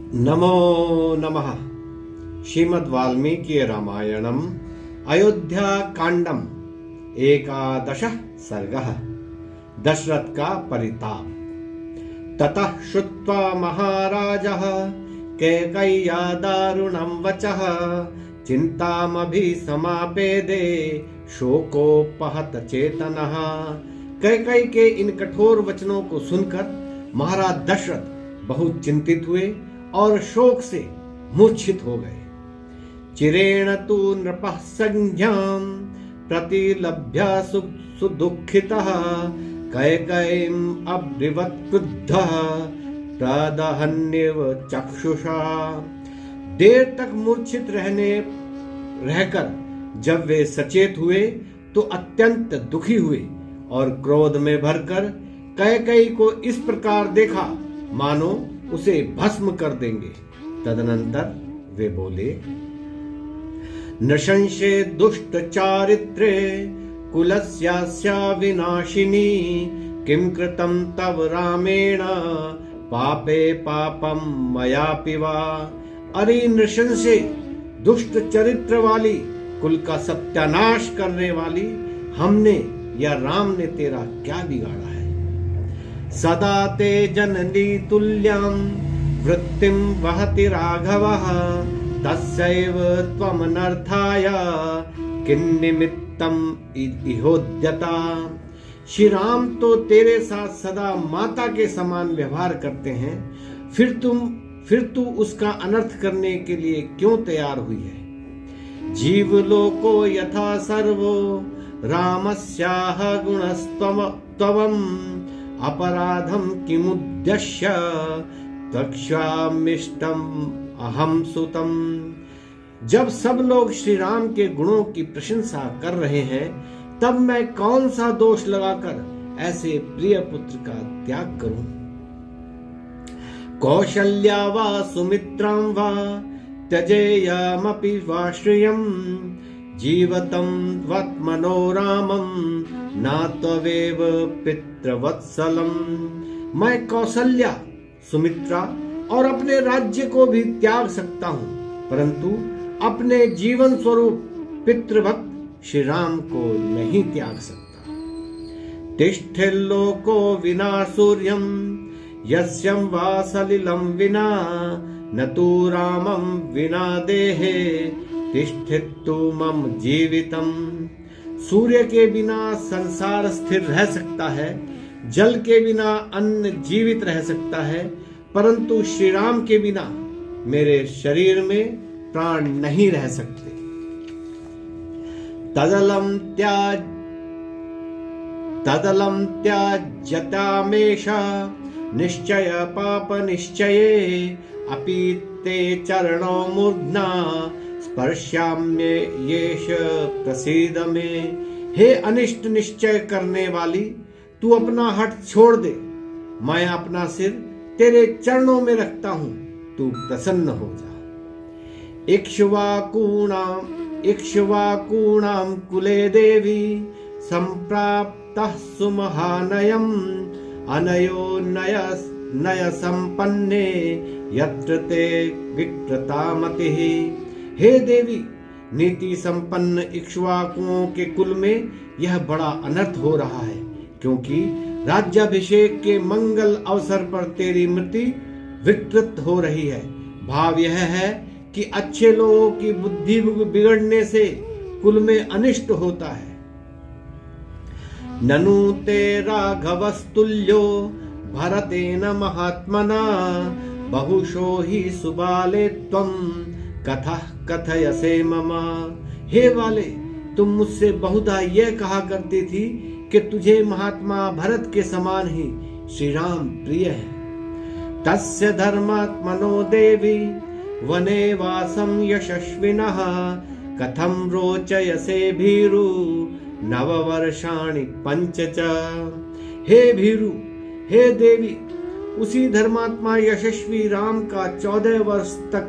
नमो नमः। श्रीमद् वाल्मीकि रामायणम् अयोध्या कांडम 11 सर्गः। दशरथ का परिताप। ततः श्रुत्वा महाराजः कैकेय्या दारुणं वचः चिन्तामभिसमापेदे शोकोपहत चेतनः। कैकेयी के इन कठोर वचनों को सुनकर महाराज दशरथ बहुत चिंतित हुए और शोक से मूर्छित हो गए। चिरेण तु नृपः संज्ञां प्रतिलभ्य सुदुःखितः कैकेयीम् अब्रुवत् क्रुद्धः प्रदहन्येव चक्षुषा। देर तक मूर्छित रहकर जब वे सचेत हुए तो अत्यंत दुखी हुए और क्रोध में भरकर कैकेयी को इस प्रकार देखा मानो उसे भस्म कर देंगे। तदनंतर वे बोले, नृशंसे दुष्ट चारित्रे कुलस्यास्य विनाशिनी किं कृतं तव रामेण पापे पापम मयापि वा। अरे नृशंसे दुष्ट चरित्र वाली, कुल का सत्यानाश करने वाली, हमने या राम ने तेरा क्या बिगाड़ा है। सदा ते जननी तुल्यं वृत्तिं वहति राघवः तस्यैव त्वमनर्थाय किन्निमित्तम् इहोद्यता। श्री राम तो तेरे साथ सदा माता के समान व्यवहार करते हैं, फिर तू उसका अनर्थ करने के लिए क्यों तैयार हुई है। जीवलोको यथा सर्वो रामस्याह गुणस्त्वम् अपराधम किमुद्देश्य तक्षामिष्टम अहम सुतम। जब सब लोग श्री राम के गुणों की प्रशंसा कर रहे हैं, तब मैं कौन सा दोष लगाकर ऐसे प्रिय पुत्र का त्याग करूं। कौशल्या वा सुमित्रां वा त्यजेयमपि वा श्रियं जीवतं वत्मनो रामं न त्वेव पितृवत्सलम। मैं कौशल्या, सुमित्रा और अपने राज्य को भी त्याग सकता हूँ, परंतु अपने जीवन स्वरूप पितृभक्त श्री राम को नहीं त्याग सकता। तिष्ठेल्लोको विना सूर्यं यस्यं वा सलिलं विना न तु रामं विना देहे तिष्ठितु मम जीवितम। सूर्य के बिना संसार स्थिर रह सकता है, जल के बिना अन्न जीवित रह सकता है, परंतु श्री राम के बिना मेरे शरीर में प्राण नहीं रह सकते। तदलम त्याज्यतामेषा निश्चय पाप निश्चये अपि ते चरणो मूर्ध्ना स्पर्शाम्ये येष प्रसीद में। हे अनिष्ट निश्चय करने वाली, तू अपना हठ छोड़ दे, मैं अपना सिर तेरे चरणों में रखता हूं, तू प्रसन्न हो जा। इक्ष्वाकूणां कुले देवी संप्राप्तः सुमहानयम् अनयो नय संपन्ने यत्र ते विकृतामतिः। हे देवी, नीति संपन्न इक्ष्वाकुओं के कुल में यह बड़ा अनर्थ हो रहा है, क्योंकि राज्याभिषेक के मंगल अवसर पर तेरी मति विकृत हो रही है। भाव यह है कि अच्छे लोगों की बुद्धि बिगड़ने से कुल में अनिष्ट होता है। ननु ते राघवस्तुल्यो भरतेन महात्मना बहुशो हि सुबाले त्वं कथा कथयसे ममा। हे वाले, तुम मुझसे बहुधा यह कहा करती थी कि तुझे महात्मा भरत के समान ही श्री राम प्रिय है। तस्य धर्मात्मनो देवी वने वासं यशस्विनः कथं रोचयसे भीरु नववर्षाणि पंच च। हे भीरु, हे देवी, उसी धर्मात्मा यशस्वी राम का 14 वर्ष तक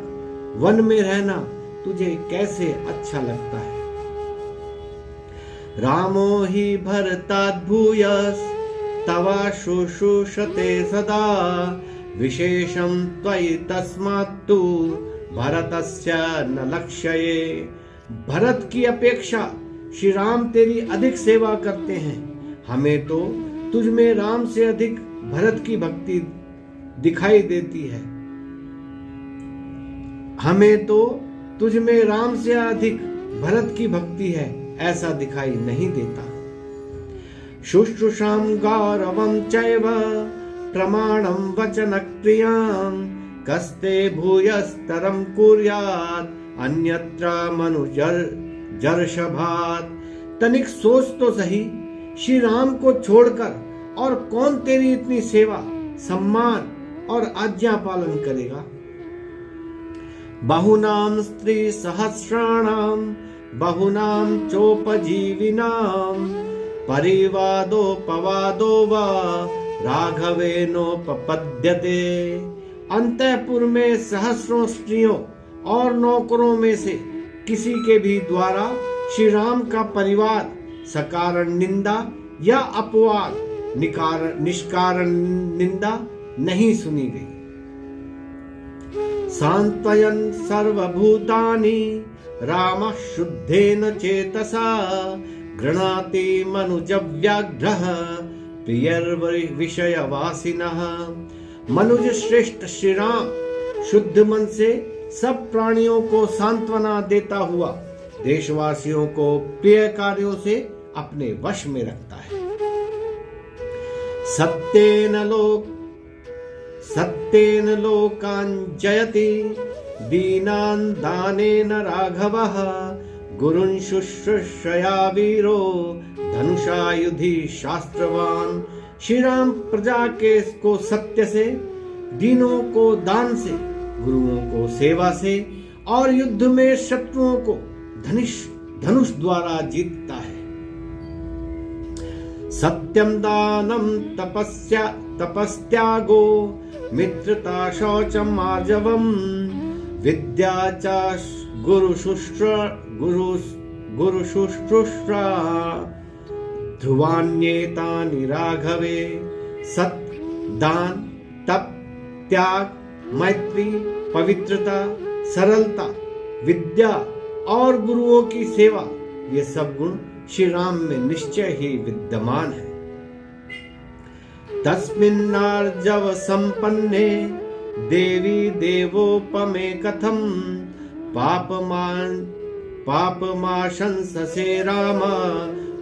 वन में रहना तुझे कैसे अच्छा लगता है। रामो हि भरताद् भूयस् तवा शुश्रूषते सदा विशेषं त्वयि तस्मात्तु भरतस्य न लक्ष्यये। भरत की अपेक्षा श्री राम तेरी अधिक सेवा करते हैं। हमें तो तुझ में राम से अधिक भरत की भक्ति दिखाई देती है। हमें तो तुझ में राम से अधिक भरत की भक्ति है, ऐसा दिखाई नहीं देता। शुश्रूषां गौरवं चैव प्रमाणं वचन क्रियां कस्ते भूयस्तरं कुर्यात् अन्यत्र मनुजर्षभात्। तनिक सोच तो सही, श्री राम को छोड़कर और कौन तेरी इतनी सेवा, सम्मान और आज्ञा पालन करेगा। बहुनां स्त्री सहस्राणां बहुनां चोपजीविनां परिवादोपवादो वा राघवेनोपपद्यते। अंतःपुर में सहस्रों स्त्रियों और नौकरों में से किसी के भी द्वारा श्री राम का परिवार सकारण निंदा या अपवाद निष्कारण निंदा नहीं सुनी गई। सांत्वयन् सर्वभूतानि रामः शुद्धेन चेतसा गृह्णाति मनुजव्याघ्रः प्रियर्विषयवासिनः। मनुज श्रेष्ठ श्री राम शुद्ध मन से सब प्राणियों को सांत्वना देता हुआ देशवासियों को प्रिय कार्यों से अपने वश में रखता है। सत्येन लोकान् जयति दीनान् दानेन राघवः गुरुन् शुश्रूषया वीरो धनुषायुधि शास्त्रवान। श्री राम प्रजा को सत्य से, दीनों को दान से, गुरुओं को सेवा से और युद्ध में शत्रुओं को धनुष द्वारा जीतता है। सत्यम दानम तपस्त्यागो मित्रता शौचम आर्जवम विद्या च गुरुशुश्रूषा ध्रुवान्येतानि राघवे। सत्य, दान, तप, त्याग, मैत्री, पवित्रता, सरलता, विद्या और गुरुओं की सेवा, ये सब गुण श्री राम में निश्चय ही विद्यमान है। तस्मिन्नार्जव संपन्ने देवी देवोपमे कथम पापमाशंससे राम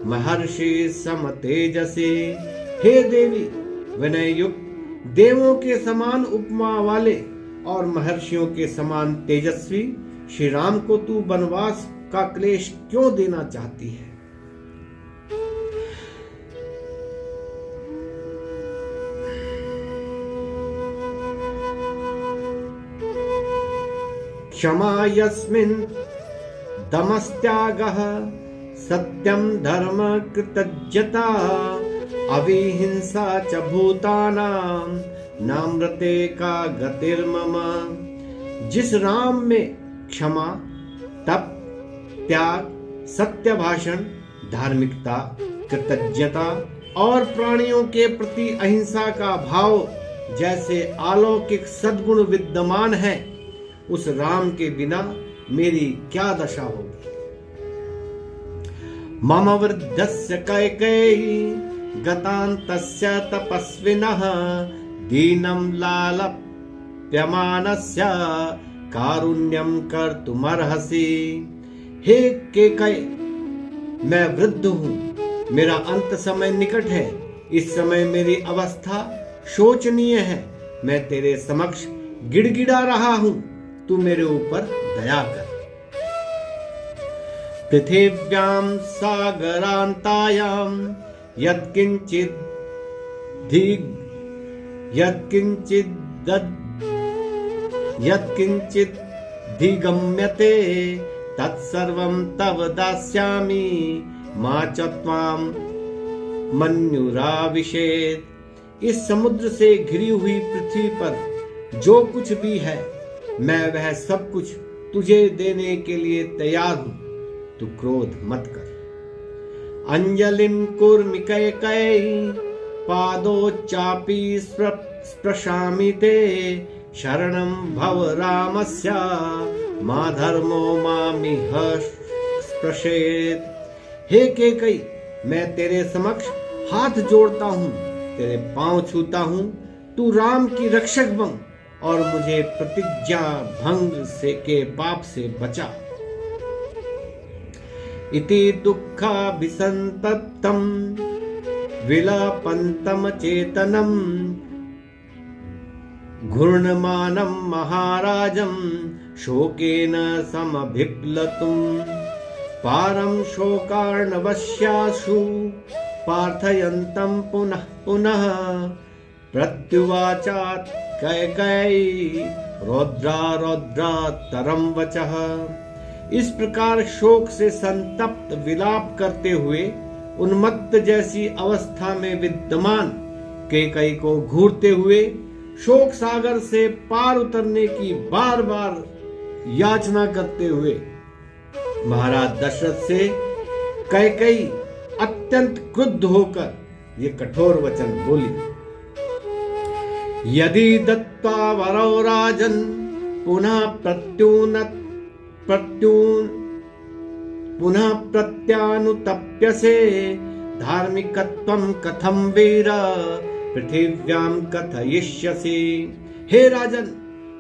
महर्षि समतेजसे। हे देवी, विनय युक्त, देवों के समान उपमा वाले और महर्षियों के समान तेजस्वी श्री राम को तू वनवास का क्लेश क्यों देना चाहती है। क्षमा यस्मिन् दमस्त्यागः सत्यं धर्म कृतज्ञता अविहिंसा च भूतानां नामृते का गतिर्मम। जिस राम में क्षमा, तप, त्याग, सत्य भाषण, धार्मिकता, कृतज्ञता और प्राणियों के प्रति अहिंसा का भाव जैसे अलौकिक सद्गुण विद्यमान है, उस राम के बिना मेरी क्या दशा होगी। मम वृद्धस्य कैकेयी गतान्तस्य तपस्विनः दीनं लालप्यमानस्य कारुण्यं कर्तुमर्हसि। हे केकय, मैं वृद्ध हूँ, मेरा अंत समय निकट है। इस समय मेरी अवस्था शोचनीय है। मैं तेरे समक्ष गिड़गिड़ा रहा हूँ, तू मेरे ऊपर दया कर। पृथिव्यां सागरान्तायां यत्किंचित् धिगम्यते तत्सर्वं तव दास्यामि मा च त्वां मन्युराविशेत्। इस समुद्र से घिरी हुई पृथ्वी पर जो कुछ भी है, मैं वह सब कुछ तुझे देने के लिए तैयार हूं, तू क्रोध मत कर। अंजलिं कुर्मि कैकेयी पादो चापी स्पृशामि ते शरणं भव रामस्य मा धर्मो मामिह स्पृशेत्। हे केकई, मैं तेरे समक्ष हाथ जोड़ता हूँ, तेरे पांव छूता हूँ, तू राम की रक्षक बन और मुझे प्रतिज्ञा भंग से के पाप से बचा। इति दुःखाभिसंतप्तं विलपन्तं चेतनं घूर्णमानं महाराजं शोकेन समभिप्लुतं पारं शोकार्णवस्याशु प्रार्थयन्तं पुनः पुनः प्रत्युवाचात् कैकेयी रौद्रा रौद्रातरं वचः। इस प्रकार शोक से संतप्त विलाप करते हुए उन्मत्त जैसी अवस्था में विद्यमान कैकेयी को घूरते हुए शोक सागर से पार उतरने की बार बार याचना करते हुए महाराज दशरथ से कैकेयी अत्यंत क्रुद्ध होकर ये कठोर वचन बोली। यदि दत्त्वा वरौ राजन् पुनः प्रत्यानुतप्यसे धार्मिकत्वं कथं वीर पृथिव्यां कथयिष्यसि। हे राजन,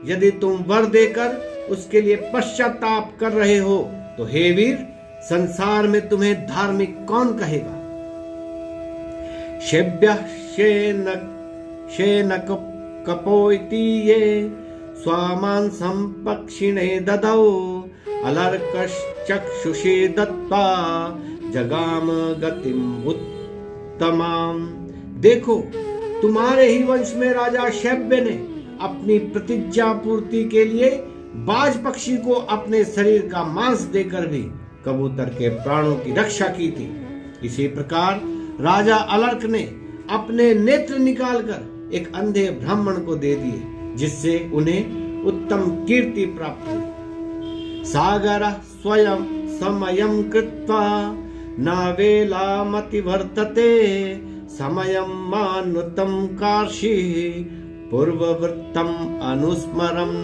यदि तुम वर देकर उसके लिए पश्चाताप कर रहे हो तो हे वीर, संसार में तुम्हें धार्मिक कौन कहेगा। शेभ्यः शेनक कपोइति ये स्वामांसं पक्षिणे ददौ अलर्कश्चक्षुषे दत्त्वा जगाम गतिम् उत्तमाम्। देखो, तुम्हारे ही वंश में राजा शैब्य ने अपनी प्रतिज्ञा पूर्ति के लिए बाज पक्षी को अपने शरीर का मांस देकर भी कबूतर के प्राणों की रक्षा की थी। इसी प्रकार राजा अलर्क ने अपने नेत्र निकालकर एक अंधे ब्राह्मण को दे दिए, जिससे उन्हें उत्तम कीर्ति प्राप्त हुई। सागरः स्वयं समयं कृत्वा न वेलामतिवर्तते समयं मानुतं कार्षिः पूर्ववृत्तम अनुस्मरम्।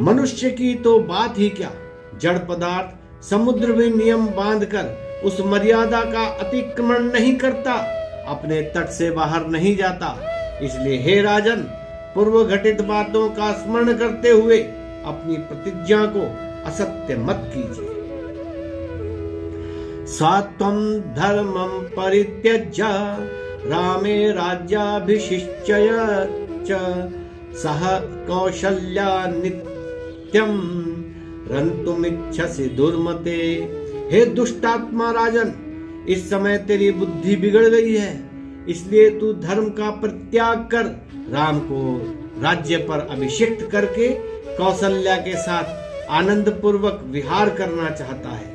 मनुष्य की तो बात ही क्या, जड़ पदार्थ समुद्र में नियम बांधकर उस मर्यादा का अतिक्रमण नहीं करता, अपने तट से बाहर नहीं जाता। इसलिए हे राजन, पूर्व घटित बातों का स्मरण करते हुए अपनी प्रतिज्ञा को असत्य मत कीजिए। सात्वं धर्मं परित्यज्य रामे राज्याभिषिच्य च सह कौशल्या नित्यं रन्तुमिच्छसि दुर्मते। हे दुष्टात्मा राजन, इस समय तेरी बुद्धि बिगड़ गई है, इसलिए तू धर्म का परित्याग कर राम को राज्य पर अभिषिक्त करके कौशल्या के साथ आनंद पूर्वक विहार करना चाहता है।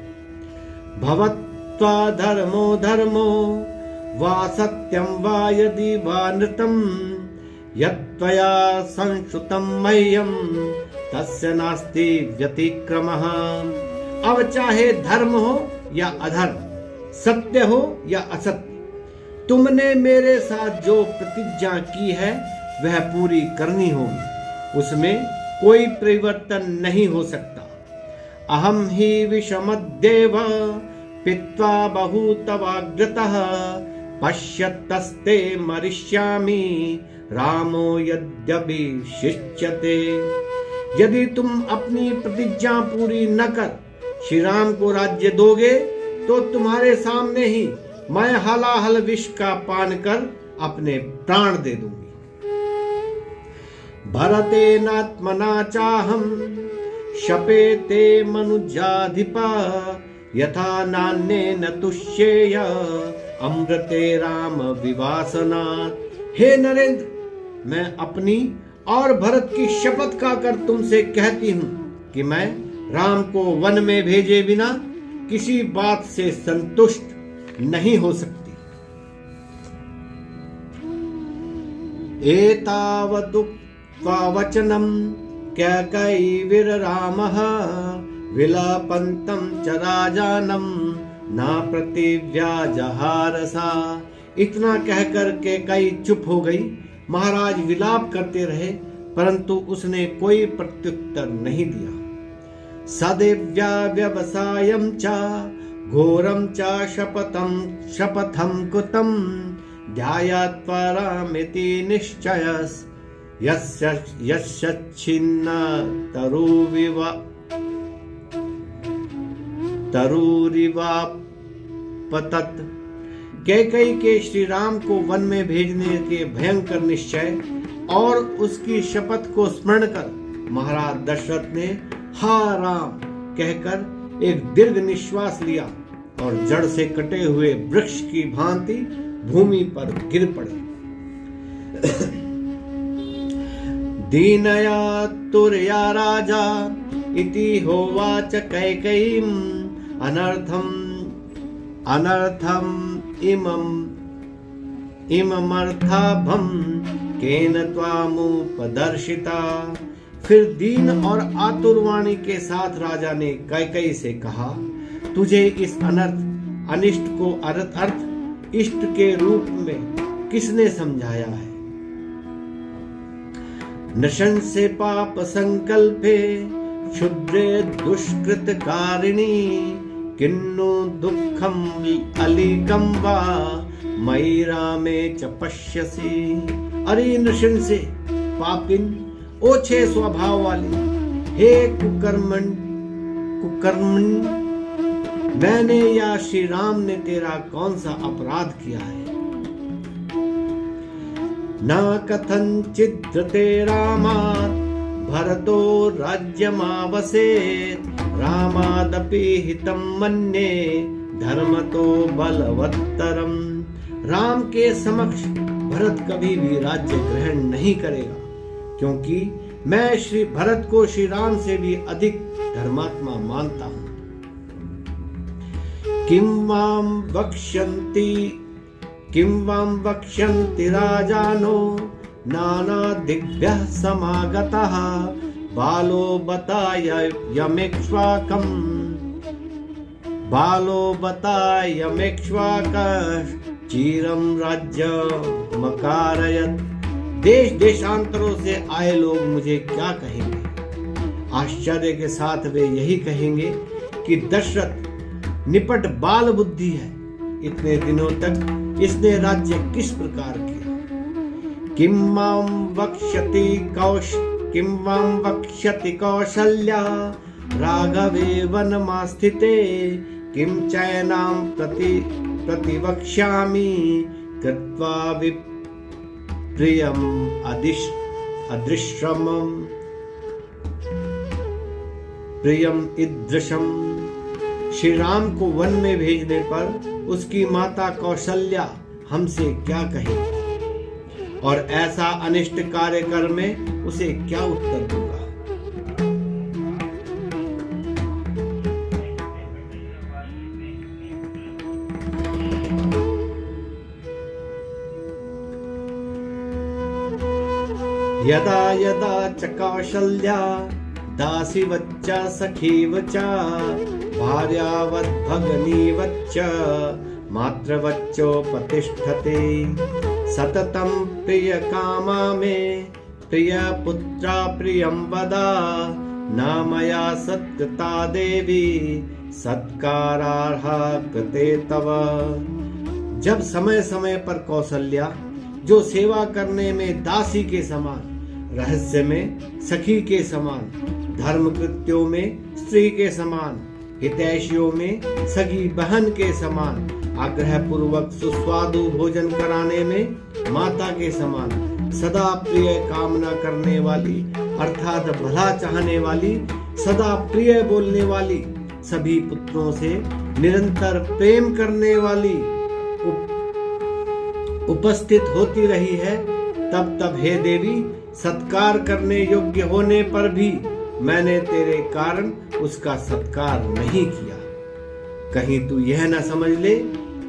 भवत्वा धर्मो धर्मो वा सत्यं वा यदि वा नृतं यत्त्वया संश्रुतं मह्यं तस्य नास्ति व्यतिक्रमः। अब चाहे धर्म हो या अधर्म, सत्य हो या असत्य, तुमने मेरे साथ जो प्रतिज्ञा की है वह पूरी करनी होगी, उसमें कोई परिवर्तन नहीं हो सकता। अहम ही विषमद्देव पित्वा बहुतवाग्रतः पश्यतस्ते मरिष्यामि रामो यद्यभिषिच्यते। यदि तुम अपनी प्रतिज्ञा पूरी न कर श्री राम को राज्य दोगे तो तुम्हारे सामने ही मैं हलाहल विष का पान कर अपने प्राण दे दूंगी। भरतेनात्मना चाहम शपेते मनुजाधिपा यथा नान्येन तुष्येय अमृते राम विवासनात्। हे नरेंद्र, मैं अपनी और भरत की शपथ खाकर तुमसे कहती हूँ कि मैं राम को वन में भेजे बिना किसी बात से संतुष्ट नहीं हो सकती। एतावदुक्त्वा वचनं कैकेयीर्रामः विलपन्तं च राजानं न प्रतिव्याजहार सा। इतना कहकर कैकेयी चुप हो गई महाराज विलाप करते रहे, परंतु उसने कोई प्रत्युत्तर नहीं दिया। सदेव्या व्यवसायं च घोरं च शपथं कृतं ध्यायात्वा रामेति निश्चयस् यस्य छिन्न तरूरिवापतत्। कैकेयी के श्री राम को वन में भेजने के भयंकर निश्चय और उसकी शपथ को स्मरण कर महाराज दशरथ ने हा राम कहकर एक दीर्घ निश्वास लिया और जड़ से कटे हुए वृक्ष की भांति भूमि पर गिर पड़े। दीनया तुरया राजा इति होवाच कैकेयीं अनर्थम इममर्थाभं केन त्वामुपदर्शिता। फिर दीन और आतुर वाणी के साथ राजा ने कैकेयी से कहा, तुझे इस अनिष्ट को अर्थ इष्ट के रूप में किसने समझाया है। नृशंसे पाप संकल्पे क्षुद्रे दुष्कृत कारिणी किन्नु दुःखम अलिकम वा मयि रामे च पश्यसि। अरे नृशंसे पापिन, ओछे स्वभाव वाली, हे कुकर्मण, मैंने या श्री राम ने तेरा कौन सा अपराध किया है। न कथंचिद्रते रामात् भरतो राज्यमावसेत् रामादपि हितं मन्ये धर्मतो बलवत्तरम। राम के समक्ष भरत कभी भी राज्य ग्रहण नहीं करेगा, क्योंकि मैं श्री भरत को श्री राम से भी अधिक धर्मात्मा मानता हूं। किं वां वक्ष्यन्ति राजानो नाना दिग्भ्यः समागतः बालो बतायमेक्ष्वाकः चीरं राज्यमकारयत्। देश देशांतरों से आए लोग मुझे क्या कहेंगे? आश्चर्य के साथ वे यही कहेंगे कि दशरथ निपट बाल बुद्धि है, इतने दिनों तक इसने राज्य किस प्रकार किया। किं मां वक्ष्यति कौशल्या राघवे वनमास्थिते किं चैनां प्रतिवक्ष्यामि कृत्वा विप्रियम् अदृश्यमं प्रियम ईदृशम। श्री राम को वन में भेजने पर उसकी माता कौशल्या हमसे क्या कहेगी और ऐसा अनिष्ट कार्य कर में उसे क्या उत्तर दूंगा। यदा यदा च कौशल्या दासीवच्च सखीवच्च भार्यावद्भगिनीवच्च मातृवच्चोपतिष्ठते सततं प्रियकामा मे प्रियपुत्रा प्रियं वदा न मया सत्कृता देवी सत्कारार्हा कृते तव। जब समय समय पर कौशल्या, जो सेवा करने में दासी के समान, रहस्य में सखी के समान, धर्म कृत्यों में स्त्री के समान, हितैषियों में सगी बहन के समान, आग्रह पूर्वक सुस्वादु भोजन कराने में माता के समान, सदा प्रिय कामना करने वाली अर्थात भला चाहने वाली, सदा प्रिय बोलने वाली, सभी पुत्रों से निरंतर प्रेम करने वाली उपस्थित होती रही है, तब तब हे देवी, सत्कार करने योग्य होने पर भी मैंने तेरे कारण उसका सत्कार नहीं किया। कहीं तू यह न समझ ले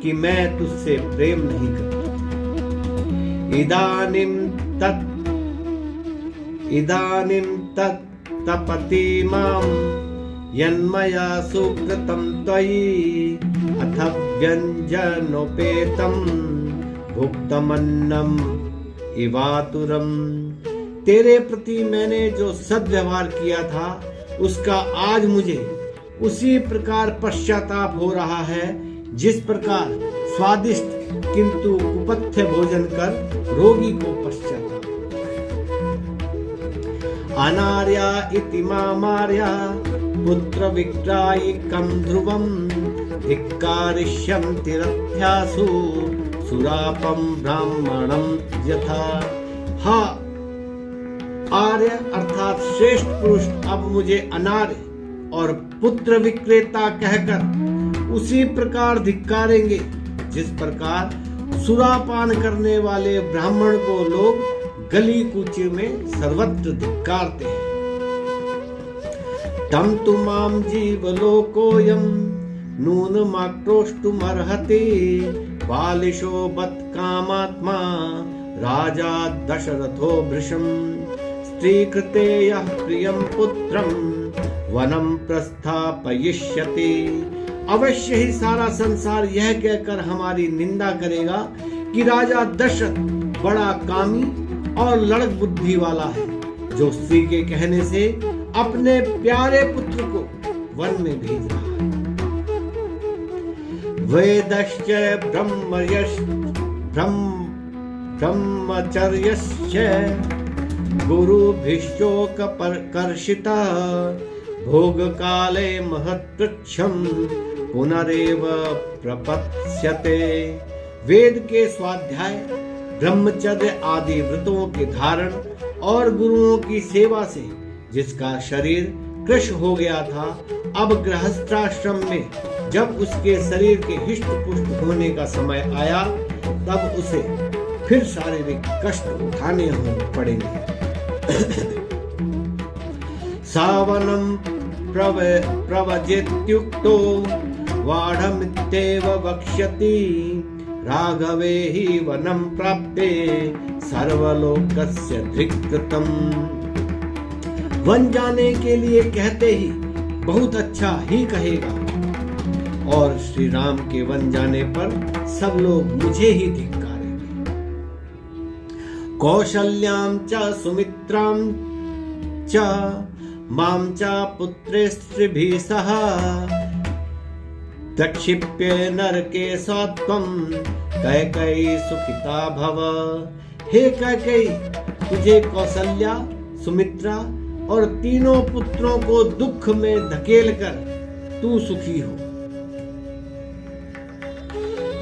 कि मैं तुझसे प्रेम नहीं करता। इदानीं तत् तपति मां यन्मया सुकृतं त्वयि अथ व्यञ्जनोपेतं भुक्तमन्नम् इवातुरम। तेरे प्रति मैंने जो सद्व्यवहार किया था उसका आज मुझे उसी प्रकार पश्चाताप हो रहा है जिस प्रकार स्वादिष्ट किंतु कुपथ्य भोजन कर रोगी को पश्चाताप। अनार्या इति मामार्या पुत्र विक्रायिकं ध्रुवं धिक्कारिष्यन्ति रथ्यासु सुरापम ब्राह्मणम यथा। हा आर्य अर्थात श्रेष्ठ पुरुष अब मुझे अनार्य और पुत्र विक्रेता कहकर उसी प्रकार धिक्कारेंगे जिस प्रकार सुरापान करने वाले ब्राह्मण को लोग गली कूचे में सर्वत्र धिक्कारते हैं। तम तु माम जीवलोकोऽयं नूनमाक्रोष्टुमर्हति बालिशो बत कामात्मा राजा दशरथो भृशं स्त्रीकृते यः प्रियं पुत्रं वनं प्रस्थापयिष्यति। अवश्य ही सारा संसार यह कहकर हमारी निंदा करेगा कि राजा दशरथ बड़ा कामी और लड़क बुद्धि वाला है जो स्त्री के कहने से अपने प्यारे पुत्र को वन में भेज रहा है। वेदश्च ब्रह्मचर्यश्च गुरुभिश्चोकपर्कर्षिता भोग काले महत्वक्षम पुनरेव प्रपत्स्यते। वेद के स्वाध्याय, ब्रह्मचर्य आदि व्रतों के धारण और गुरुओं की सेवा से जिसका शरीर कृश हो गया था, अब गृहस्थाश्रम में जब उसके शरीर के हिष्ट पुष्ट होने का समय आया तब उसे फिर शारीरिक कष्ट उठाने पड़ेंगे। सावनम प्रवजेत्युक्तो वाढमित्येव वक्ष्यति राघवे हि वनं प्राप्ते सर्वलोकस्य धिक्कृतम्। वन जाने के लिए कहते ही बहुत अच्छा ही कहेगा और श्री राम के वन जाने पर सब लोग मुझे ही धिक्कारेंगे। कौशल्यां च सुमित्रां च मां च पुत्रैस्त्रिभिः सह प्रक्षिप्य नरके सत्वं कैकेयी सुखिता भव। हे कैकेयी, तुझे कौशल्या, सुमित्रा और तीनों पुत्रों को दुख में धकेल कर तू सुखी हो।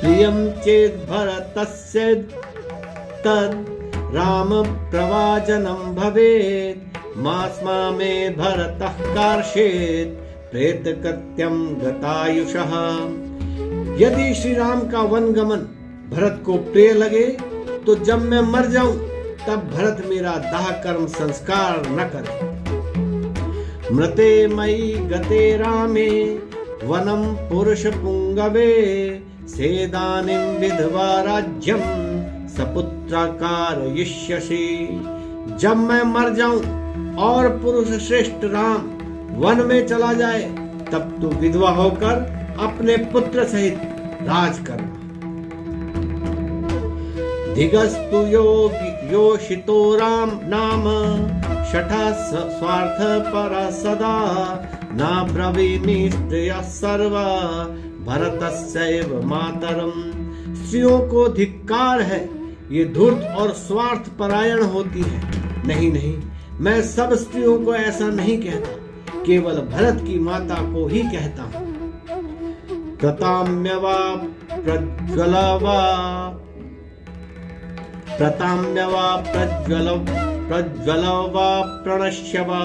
प्रियं चेद भरतस्य तद राम प्रवाजनं भवेत् मास्मा में भरतः कार्षेत् प्रेत कृत्यम गतायुषः। यदि श्री राम का वन गमन भरत को प्रिय लगे तो जब मैं मर जाऊं तब भरत मेरा दाह कर्म संस्कार न करे। मृते मयि गते रामे वनम पुरुष पुंगवे सेदानिं विधवा राज्यम सपुत्राकार यिष्यसि। जब मैं मर जाऊं और पुरुष श्रेष्ठ राम वन में चला जाए तब तू विधवा होकर अपने पुत्र सहित राज करना। धिगस्तु योषितो राम नाम शठा स्वार्थ पर सदा ना ब्रवीमि स्त्रियः सर्वा भरतस्यैव मातरम। स्त्रियों को धिक्कार है, ये धूर्त और स्वार्थ परायण होती है। नहीं नहीं, मैं सब स्त्रियों को ऐसा नहीं कहता, केवल भरत की माता को ही कहता हूं। प्रताम्यवा प्रज्वलवा प्रणश्यवा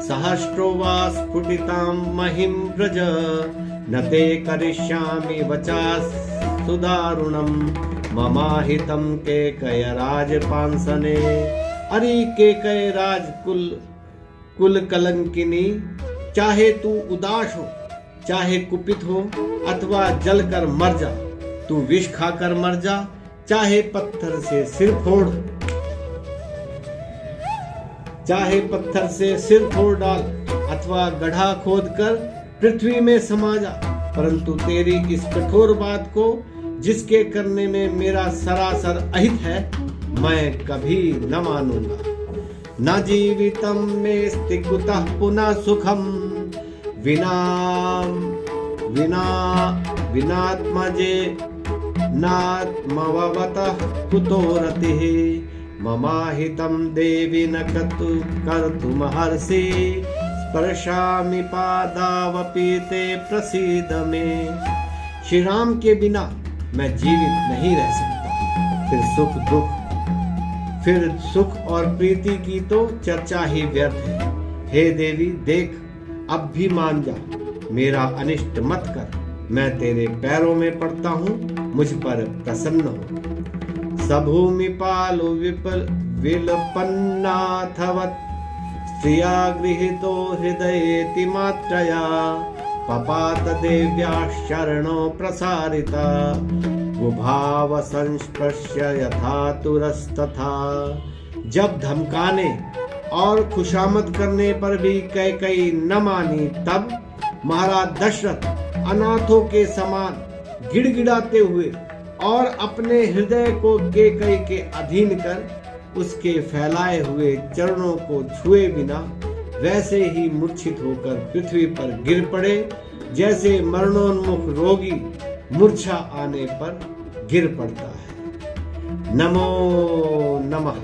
सहस्रो वा स्फुटितां महिं व्रज न ते करिष्यामि वचा सुदारुणं ममाहितं केकय राजपांसने। अरे केकय राजकुल कुल कलंकिनी, चाहे तू उदास हो, चाहे कुपित हो अथवा जलकर मर जा, तू विष खाकर मर जा, चाहे पत्थर से सिर फोड़, चाहे पत्थर से सिर फोड़ डाल अथवा गड्ढा खोदकर पृथ्वी में समा जा, परंतु तेरी इस कठोर बात को जिसके करने में मेरा सरासर अहित है मैं कभी न मानूंगा। न जीवितं मेऽस्ति कुतः पुनः सुखम विनात्मजे नात्मवतः कुतो रतिः। ममाहितं देवि न कर्तुमहर्षि स्पर्शामि पादावपि ते प्रसीद मे। श्री राम के बिना मैं जीवित नहीं रह सकता। फिर सुख और प्रीति की तो चर्चा ही व्यर्थ है। हे देवी देख, अब भी मान जा, मेरा अनिष्ट मत कर। मैं तेरे पैरों में पड़ता हूँ, मुझ पर प्रसन्न हो। सभूमि पालो विलपन्नाथवत् स्त्रिया गृहीतो हृदयेति मात्रया। पपात देव्या शरणो प्रसारिता भाव संस्पर्श्य यथा तुरस्तथा। जब धमकाने और खुशामद करने पर भी कैकेयी न मानी, तब महाराज दशरथ अनाथों के समान गिड़गिड़ाते हुए और अपने हृदय को कैकेयी के अधीन कर उसके फैलाए हुए चरणों को छुए बिना वैसे ही मूर्छित होकर पृथ्वी पर गिर पड़े, जैसे मरणोन्मुख रोगी मूर्छा आने पर गिर पड़ता है। नमो नमः।